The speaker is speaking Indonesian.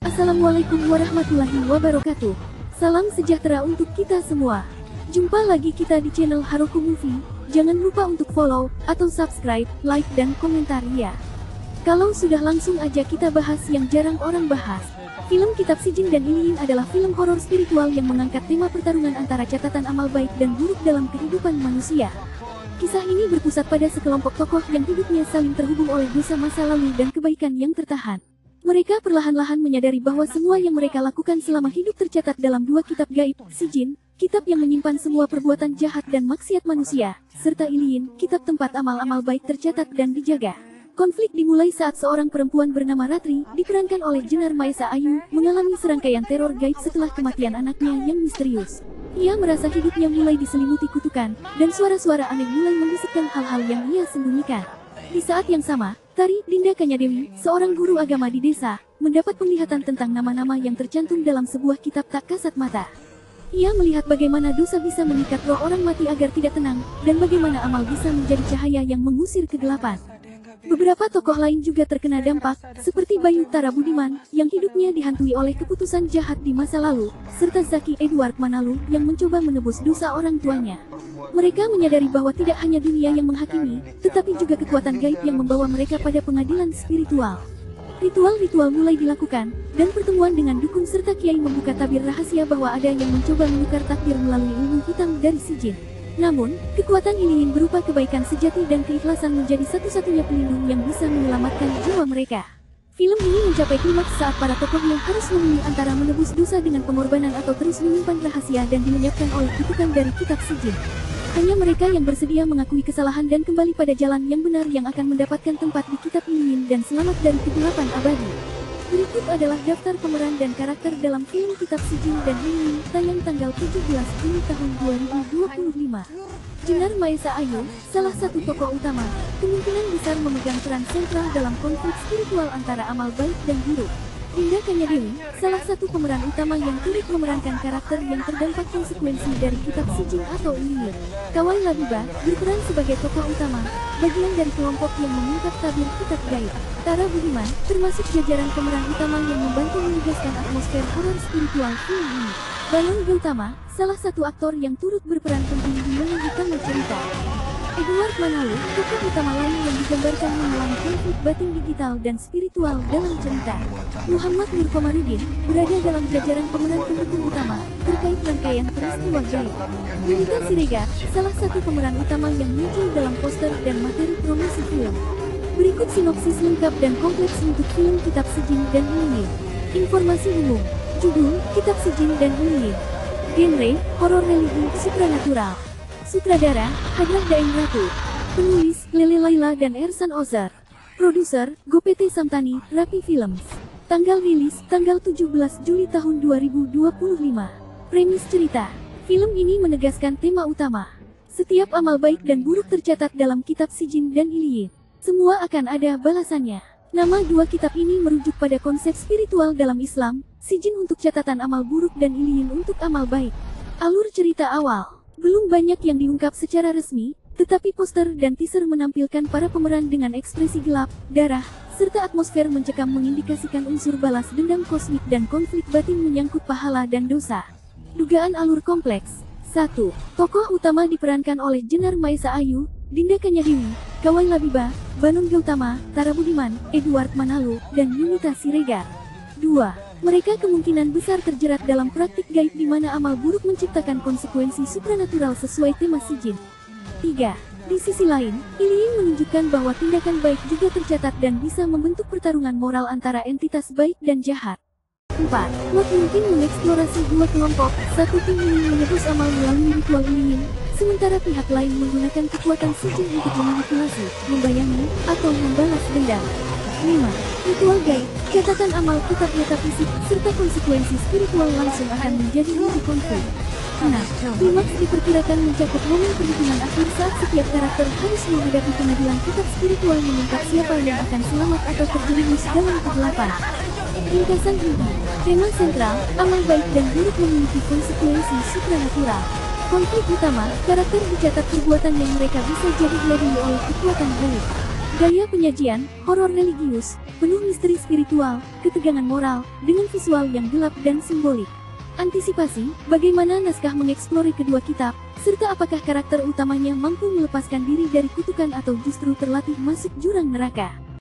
Assalamualaikum warahmatullahi wabarakatuh. Salam sejahtera untuk kita semua. Jumpa lagi kita di channel Haruko Movie. Jangan lupa untuk follow atau subscribe, like dan komentar ya. Kalau sudah langsung aja kita bahas yang jarang orang bahas. Film Kitab Sijin dan Iliyin adalah film horor spiritual yang mengangkat tema pertarungan antara catatan amal baik dan buruk dalam kehidupan manusia. Kisah ini berpusat pada sekelompok tokoh yang hidupnya saling terhubung oleh dosa masa lalu dan kebaikan yang tertahan. Mereka perlahan-lahan menyadari bahwa semua yang mereka lakukan selama hidup tercatat dalam dua kitab gaib, Sijin, kitab yang menyimpan semua perbuatan jahat dan maksiat manusia, serta Iliyin, kitab tempat amal-amal baik tercatat dan dijaga. Konflik dimulai saat seorang perempuan bernama Ratri, diperankan oleh Jenar Maesa Ayu, mengalami serangkaian teror gaib setelah kematian anaknya yang misterius. Ia merasa hidupnya mulai diselimuti kutukan, dan suara-suara aneh mulai membisikkan hal-hal yang ia sembunyikan. Di saat yang sama, Tari Dinda Kanyadewi, seorang guru agama di desa, mendapat penglihatan tentang nama-nama yang tercantum dalam sebuah kitab tak kasat mata. Ia melihat bagaimana dosa bisa mengikat roh orang mati agar tidak tenang, dan bagaimana amal bisa menjadi cahaya yang mengusir kegelapan. Beberapa tokoh lain juga terkena dampak, seperti Bayu Tara Budiman, yang hidupnya dihantui oleh keputusan jahat di masa lalu, serta Zaki Edward Manalu, yang mencoba menebus dosa orang tuanya. Mereka menyadari bahwa tidak hanya dunia yang menghakimi, tetapi juga kekuatan gaib yang membawa mereka pada pengadilan spiritual. Ritual-ritual mulai dilakukan, dan pertemuan dengan dukun serta kiai membuka tabir rahasia bahwa ada yang mencoba menukar takdir melalui ilmu hitam dari Sijin. Namun, kekuatan Iliyin berupa kebaikan sejati dan keikhlasan menjadi satu-satunya pelindung yang bisa menyelamatkan jiwa mereka. Film ini mencapai klimaks saat para tokoh yang harus memilih antara menebus dosa dengan pengorbanan atau terus menyimpan rahasia dan dilenyapkan oleh kutukan dari kitab Sijin. Hanya mereka yang bersedia mengakui kesalahan dan kembali pada jalan yang benar yang akan mendapatkan tempat di kitab Iliyin dan selamat dari kegelapan abadi. Berikut adalah daftar pemeran dan karakter dalam film Kitab Sijin dan Iliyin, tayang tanggal 17 Juni tahun 2025. Jenar Maesa Ayu, salah satu tokoh utama, kemungkinan besar memegang peran sentral dalam konflik spiritual antara amal baik dan buruk. Dinda Kanyadewi, salah satu pemeran utama yang turut memerankan karakter yang terdampak konsekuensi dari kitab Sijin atau Iliyin. Kawai Labiba, berperan sebagai tokoh utama, bagian dari kelompok yang mengungkap tabir kitab gaib. Tara Budiman, termasuk jajaran pemeran utama yang membantu menegaskan atmosfer horor spiritual film ini. Balon Gautama, salah satu aktor yang turut berperan penting di menunjukkan cerita. Edward Manalu, tokoh utama lain yang digambarkan mengalami konflik batin digital dan spiritual dalam cerita. Muhammad Nur Komarudin, berada dalam jajaran pemeran pendukung utama, terkait rangkaian peristiwa gaib. Yunita Siregar, salah satu pemeran utama yang muncul dalam poster dan materi promosi film. Berikut sinopsis lengkap dan kompleks untuk film Kitab Sijin dan Iliyin. Informasi umum. Judul, Kitab Sijin dan Iliyin. Genre, horor religi, supranatural. Sutradara, Hadrah Daeng Ratu. Penulis, Lele Laila dan Ersan Ozar. Produser, GoPT Samtani, Rapi Films. Tanggal rilis, tanggal 17 Juli tahun 2025. Premis cerita. Film ini menegaskan tema utama. Setiap amal baik dan buruk tercatat dalam kitab Sijin dan Iliyin. Semua akan ada balasannya. Nama dua kitab ini merujuk pada konsep spiritual dalam Islam, Sijin untuk catatan amal buruk dan Iliyin untuk amal baik. Alur cerita awal. Belum banyak yang diungkap secara resmi, tetapi poster dan teaser menampilkan para pemeran dengan ekspresi gelap, darah, serta atmosfer mencekam mengindikasikan unsur balas dendam kosmik dan konflik batin menyangkut pahala dan dosa. Dugaan alur kompleks. 1. Tokoh utama diperankan oleh Jenar Maesa Ayu, Dinda Kanyadewi, Kawai Labiba, Balon Gautama, Tara Budiman, Edward Manalu, dan Yunita Siregar. 2. Mereka kemungkinan besar terjerat dalam praktik gaib di mana amal buruk menciptakan konsekuensi supranatural sesuai tema Sijin. 3. Di sisi lain, Iliyin menunjukkan bahwa tindakan baik juga tercatat dan bisa membentuk pertarungan moral antara entitas baik dan jahat. 4. Plot mungkin mengeksplorasi dua kelompok, satu tim ingin menebus amal melalui ritual Iliyin, sementara pihak lain menggunakan kekuatan Sijin untuk memanipulasi, membayangi, atau membalas dendam. 5. Ritual gaib, catatan amal kitab metafisik, serta konsekuensi spiritual langsung akan menjadi inti konflik. 6. Klimaks diperkirakan mencakup momen perhitungan akhir saat setiap karakter harus menghadapi pengadilan kitab spiritual mengungkap siapa yang akan selamat atau terjerumus dalam kegelapan. Ringkasan inti, tema sentral, amal baik dan buruk memiliki konsekuensi supranatural. Konflik utama, karakter dicatat perbuatan yang mereka bisa jadi diadili oleh kekuatan gaib. Gaya penyajian, horor religius, penuh misteri spiritual, ketegangan moral, dengan visual yang gelap dan simbolik. Antisipasi, bagaimana naskah mengeksplori kedua kitab, serta apakah karakter utamanya mampu melepaskan diri dari kutukan atau justru terlatih masuk jurang neraka.